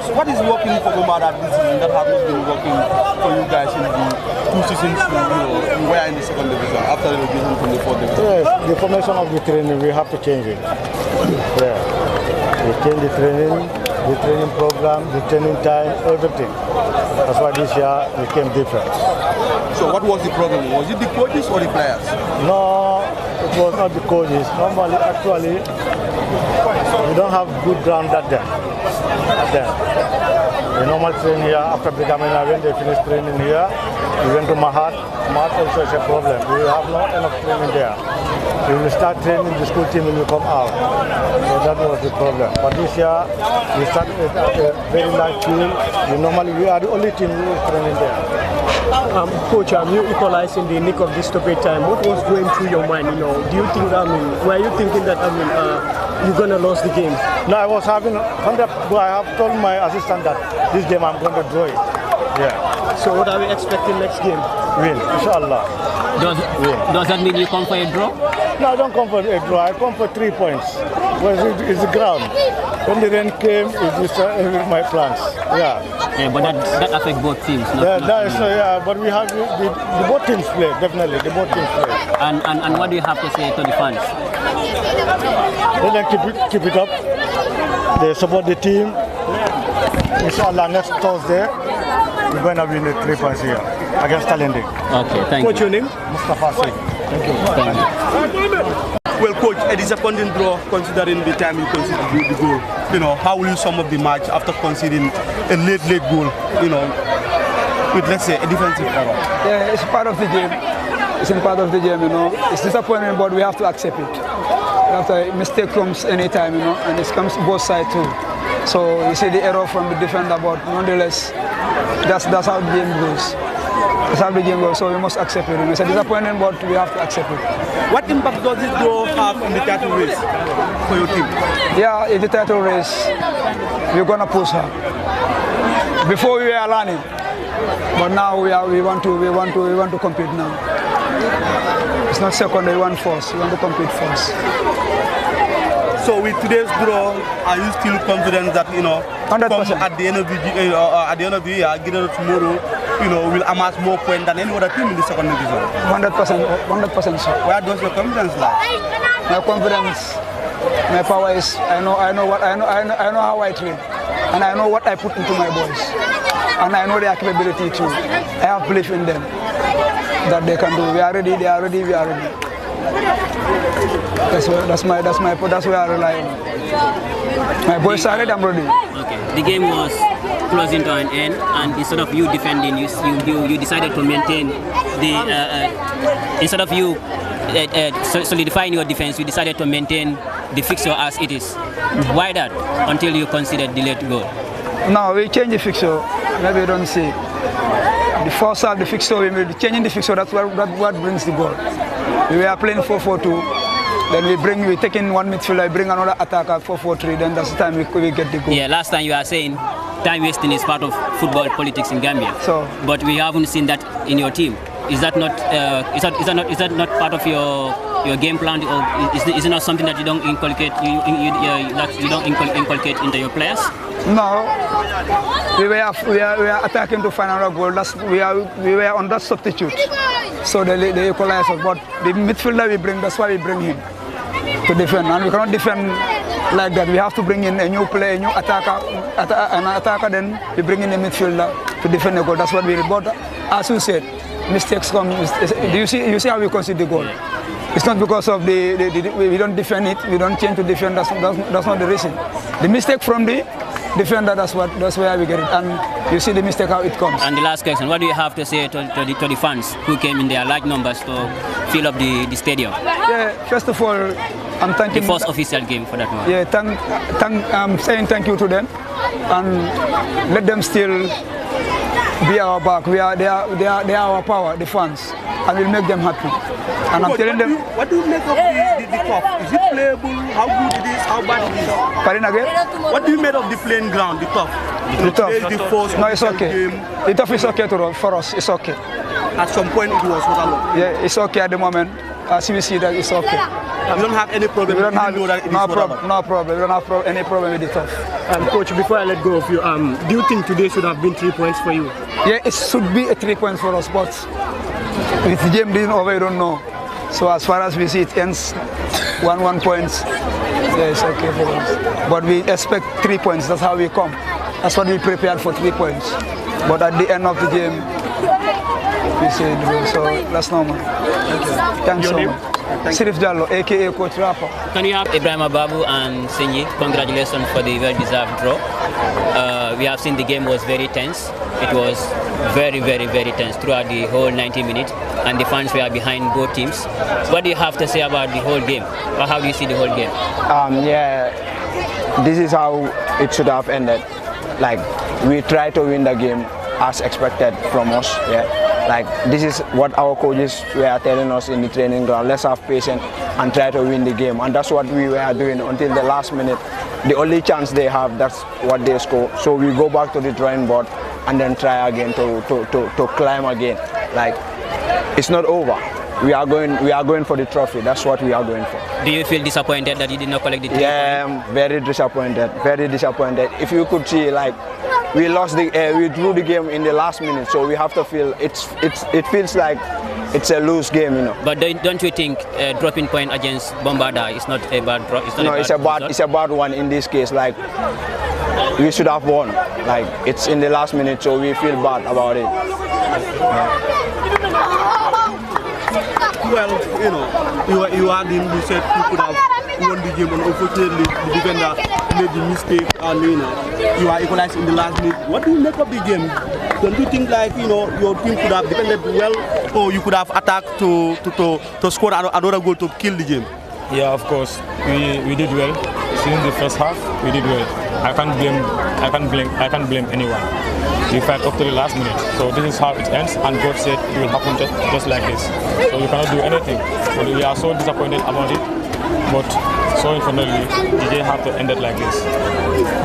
So what is working for Bombada this season that has not been working for you guys in the 2 seasons you were in the second division after the relegation from the fourth division? Yes, the formation of the training, we have to change it. Yeah. We change the training program, the training time, everything. That's why this year became different. So what was the problem? Was it the coaches or the players? No, it was not the coaches. Normally, actually, we don't have good ground that day. The normal train here after Bigamina, when they finish training here, we went to Mahat. Mahat also is a problem. We have not enough training there. We will start training, the school team will come out. So that was the problem. But this year, we started at a very nice field. We are the only team who is training there. Coach, you equalized in the nick of this stupid time. What was going through your mind? Do you think, were you thinking that, you're going to lose the game? No, I was having 100. I have told my assistant that this game I'm going to draw it. Yeah. So what are we expecting next game? Win, inshallah. Does that mean you come for a draw? No, I don't come for a draw. I come for 3 points. Well, it's the ground. When the rain came, it destroyed my plans. Yeah. Yeah, but that affects both teams. But we have the both teams play, definitely. The both teams play. And what do you have to say to the fans? They like to keep it up. They support the team. Inshallah, next Thursday, we're going to win the 3 points here against Talende. Okay, thank you. What's your name? Mustafa Singh. Thank you. Well, coach, a disappointing draw considering the time you conceded the goal. How will you sum up the match after conceding a late goal, with, let's say, a defensive error? Yeah, it's part of the game. It's in part of the game, It's disappointing, but we have to accept it. After a mistake comes anytime, and it comes both sides too. So you see the error from the defender, but nonetheless, that's how the game goes. That's how the game goes, so we must accept it. It's a disappointment, but we have to accept it. What impact does this draw have in the title race for your team? Yeah, in the title race, we're gonna push her. Before we were learning, but now we want to compete now. It's not second, we want first. We want to compete first. So with today's draw, are you still confident that 100%. At the end of the year, tomorrow, will amass more points than any other team in the second division? 100% sure. Where does your confidence lie? My confidence, my power is I know how I train, and I know what I put into my boys, and I know their capability too. I have belief in them that they can do. We are ready. They are ready. We are ready. That's where I rely on. My boys are ready. I'm ready. Okay. The game was closing to an end, and instead of you defending, you decided to maintain the instead of you solidifying your defense, you decided to maintain the fixture as it is. Why that? Until you considered the late goal. No, we changed the fixture. Maybe you don't see. The first half, the fixture, we made changing the fixture. That's what brings the goal. We were playing 4-4-2. Then we take in one midfielder, bring another attacker 4-4-3. Then that's the time we get the goal. Yeah, last time you were saying time wasting is part of football politics in Gambia. So, but we haven't seen that in your team. Is that not part of your game plan, or is it not something that you don't inculcate? You don't inculcate into your players? No, we were attacking to find another goal. We were on that substitute, so they equalize us. But the midfielder we bring, that's why we bring him to defend, and we cannot defend like that. We have to bring in a new player, a new attacker, an attacker. Then we bring in a midfielder to defend the goal. That's what we did. But as you said, mistakes come. You see how we concede the goal. It's not because of we don't defend it. We don't change to defend. That's not the reason. The mistake from the defender, that's where we get it, and you see the mistake how it comes. And the last question: what do you have to say to the fans who came in their large numbers to fill up the stadium? Yeah, first of all, I'm thanking the first official game for that one. Yeah, I'm saying thank you to them, and let them still be our back. They are our power, the fans, and we'll make them happy. And I'm telling them. What do you make of the top? Is it playable? How good it is? How bad it is? Pardon again? What do you make of the playing ground, the top? The top. No, it's okay. The top is okay for us. It's okay. At some point it was waterlogged. Yeah, it's okay at the moment. as we see that it's okay. You don't have any problem. We don't have know that it is no whatever. problem. We don't have any problem with the tough. Coach, before I let go of you, do you think today should have been 3 points for you? Yeah, it should be a 3 points for us, but with the game being over, we don't know. So as far as we see, it ends 1 points. Yeah, it's okay for us. But we expect 3 points. That's how we come. That's what we prepared for, 3 points. But at the end of the game, we say so that's normal. Thanks so much. Sirif Jallo, aka Coach Rapper. Can you have Ibrahim Babu and Sinyi? Congratulations for the well-deserved draw. We have seen the game was very tense. It was very tense throughout the whole 90 minutes, and the fans were behind both teams. What do you have to say about the whole game? Or how do you see the whole game? Yeah, this is how it should have ended. Like, we try to win the game as expected from us. Yeah, like this is what our coaches were telling us in the training ground. Let's have patience and try to win the game, and that's what we were doing until the last minute. The only chance they have, that's what they score. So we go back to the drawing board and then try again to climb again. Like, it's not over. We are going for the trophy. That's what we are going for. Do you feel disappointed that you did not collect the 3 points? Yeah, I'm very disappointed. Very disappointed. If you could see, like, we drew the game in the last minute, so we have to feel it feels like it's a loose game, you know. But don't you think dropping point against Bombada is not a bad draw? It's a bad one in this case. Like, we should have won. Like, it's in the last minute, so we feel bad about it. Well, you know, you had him, you said you could have won the game, and unfortunately the defender made the mistake, and you are equalized in the last minute. What do you make of the game? Don't you think, like, your team could have defended well, or you could have attacked to score another goal to kill the game? Yeah, of course, we did well. Since the first half, we did well. I can't blame anyone. We fight up to the last minute. So this is how it ends, and God said it will happen just like this. So we cannot do anything. But we are so disappointed about it. But so unfortunately, they have to end it like this.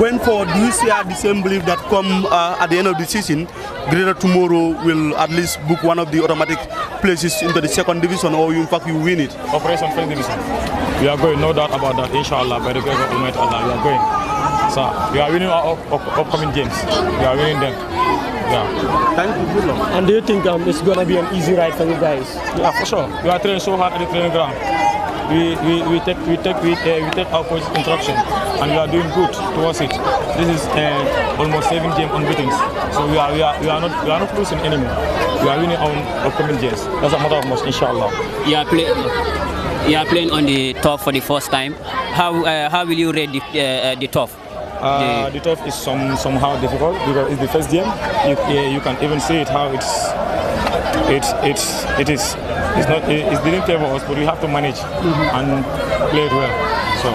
Going forward, do you share the same belief that come at the end of the season, Greater Tomorrow will at least book one of the automatic places into the 2nd division, or in fact you win it? Operation 1st division. We are going, no doubt about that. Inshallah, by the grace of Almighty Allah, we are going. So we are winning our upcoming games. We are winning them. Yeah. Thank you. Good luck. And do you think it's gonna be an easy ride for you guys? Yeah, for sure. We are training so hard at the training ground. We take our coach's instruction, and we are doing good towards it. This is almost 7 games unbeaten. So we are not losing anymore. We are winning our upcoming games. That's a matter of most, inshallah. You are playing on the turf for the first time. How will you rate the turf? The turf is somehow difficult because it's the first game. You can even see it how it didn't favor us, but we have to manage and play it well. So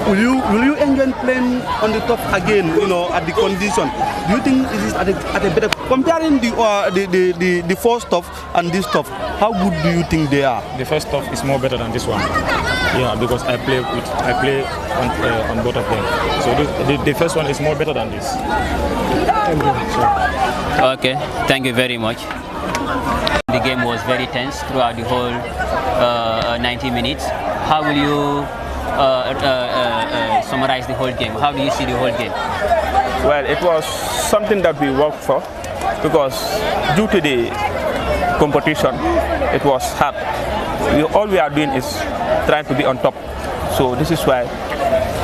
will you enjoy playing on the top again? At the condition. Do you think this is at a better, comparing the first stuff and this stuff? How good do you think they are? The first stuff is more better than this one. Yeah, because I play on both of them. So the first one is more better than this. Thank you. Okay, thank you very much. The game was very tense throughout the whole 90 minutes. How will you summarize the whole game? How do you see the whole game? Well, it was something that we worked for, because due to the competition, it was hard. All we are doing is trying to be on top. So this is why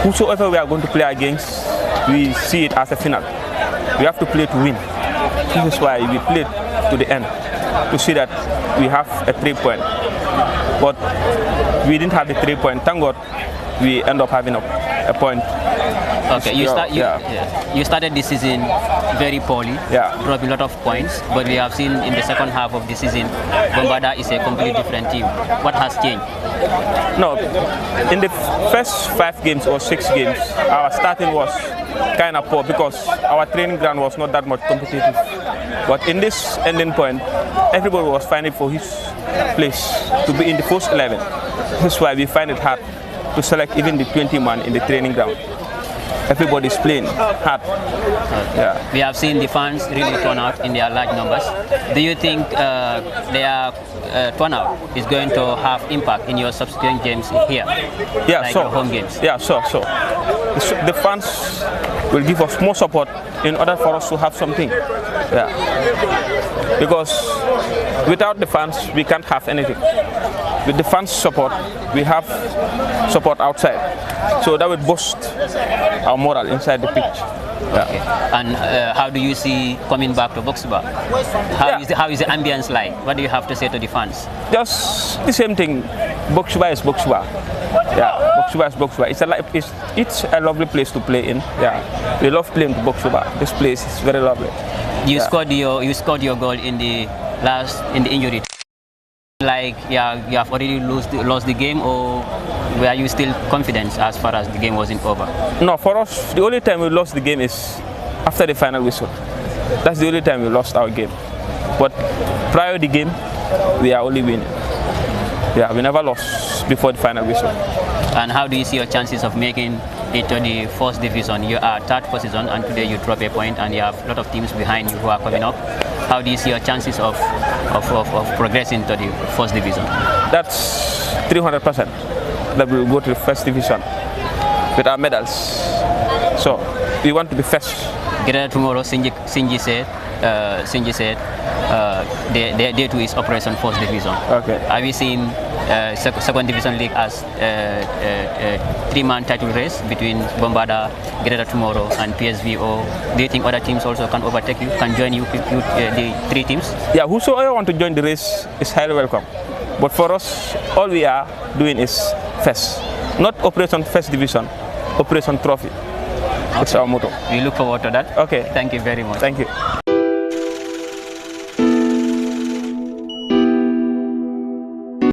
whosoever we are going to play against, we see it as a final. We have to play to win. This is why we played to the end, to see that we have a 3 point. But we didn't have the 3 point. Thank God we end up having a point. Okay, you started this season very poorly, dropped a lot of points, but we have seen in the second half of the season, Bombada is a completely different team. What has changed? No, in the first 5 games or 6 games, our starting was kind of poor because our training ground was not that much competitive. But in this ending point, everybody was fighting for his place to be in the first 11. That's why we find it hard to select even the 20 man in the training ground. everybody's playing hard. Yeah. We have seen the fans really turn out in their large numbers. Do you think their turnout is going to have impact in your subsequent games here? Yeah, like so your home games? Yeah, so the fans will give us more support in order for us to have something. Yeah. Because without the fans, we can't have anything. With the fans' support, we have support outside. So that will boost our morale inside the pitch. Yeah. Okay. And how do you see coming back to Boxba? How is the ambience like? What do you have to say to the fans? Just the same thing. Boxba is Boxba. Yeah, Boxba is Boxba. It's a lovely place to play in. Yeah, we love playing to Boxba. This place is very lovely. You scored your goal in the injury. Like you have already lost the game, or were you still confident as far as the game wasn't over? No, for us, the only time we lost the game is after the final whistle. That's the only time we lost our game. But prior to the game, we are only winning. Yeah, we never lost before the final whistle. And how do you see your chances of making it to the first division? You are third position, and today you drop a point, and you have a lot of teams behind you who are coming up. How do you see your chances of progressing to the first division? That's 300% that we will go to the first division with our medals. So we want to be first. Tomorrow, Sinji said, they too is Operation First Division. Okay. Are we seeing Second Division League as a three-man title race between Bombada, Greta Tomorrow, and PSV? Or do you think other teams also can overtake you, can join you, the three teams? Yeah, whosoever want to join the race is highly welcome. But for us, all we are doing is first, not Operation First Division, Operation Trophy. That's our motto. We look forward to that. Okay. Thank you very much. Thank you.